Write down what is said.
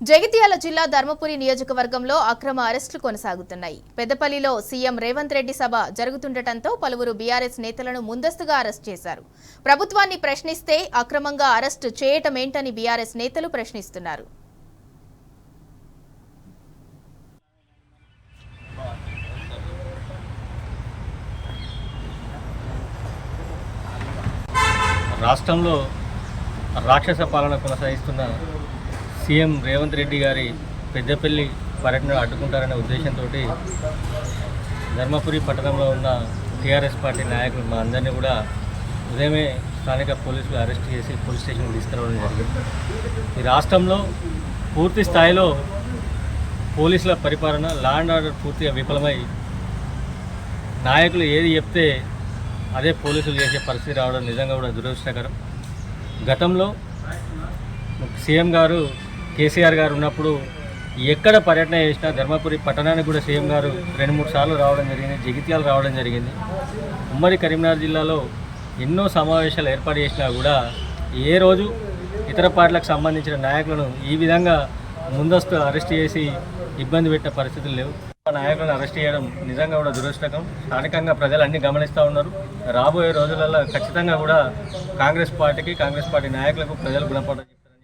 జగిత్యాల జిల్లా ధర్మపురి నియోజకవర్గంలో అక్రమ అరెస్టులు కొనసాగుతున్నాయి. పెద్దపల్లిలో సీఎం రేవంత్ రెడ్డి సభ జరుగుతుండటంతో పలువురు బీఆర్ఎస్ నేతలను ముందస్తుగా అరెస్ట్ చేశారు. ప్రభుత్వాన్ని ప్రశ్నిస్తే అక్రమంగా అరెస్టు చేయటమేంటని బీఆర్ఎస్ నేతలు ప్రశ్నిస్తున్నారు. రాష్ట్రంలో రాక్షస పాలన కొనసాగిస్తున్న సీఎం రేవంత్ రెడ్డి గారి పెద్దపల్లి పర్యటన అడ్డుకుంటారనే ఉద్దేశంతో ధర్మపురి పట్టణంలో ఉన్న టీఆర్ఎస్ పార్టీ నాయకులు మా అందరినీ కూడా ఉదయమే స్థానిక పోలీసులు అరెస్ట్ చేసి పోలీస్ స్టేషన్కి తీసుకురావడం జరిగింది. ఈ రాష్ట్రంలో పూర్తి స్థాయిలో పోలీసుల పరిపాలన, లా అండ్ ఆర్డర్ పూర్తిగా విఫలమై నాయకులు ఏది చెప్తే అదే పోలీసులు చేసే పరిస్థితి రావడం నిజంగా కూడా దురదృష్టకరం. గతంలో సీఎం గారు కేసీఆర్ గారు ఉన్నప్పుడు ఎక్కడ పర్యటన చేసినా ధర్మపురి పట్టణానికి కూడా సీఎం గారు 2-3 సార్లు రావడం జరిగింది. జగిత్యాలు రావడం జరిగింది. ఉమ్మడి కరీంనగర్ జిల్లాలో ఎన్నో సమావేశాలు ఏర్పాటు చేసినా కూడా ఏ రోజు ఇతర పార్టీలకు సంబంధించిన నాయకులను ఈ విధంగా ముందస్తు అరెస్ట్ చేసి ఇబ్బంది పెట్టే పరిస్థితులు లేవు. నాయకులను అరెస్ట్ చేయడం నిజంగా కూడా దురదృష్టకరం. స్థానికంగా ప్రజలు అన్నీ గమనిస్తూ ఉన్నారు. రాబోయే రోజులలో ఖచ్చితంగా కూడా కాంగ్రెస్ పార్టీ నాయకులకు ప్రజలు గుణపడ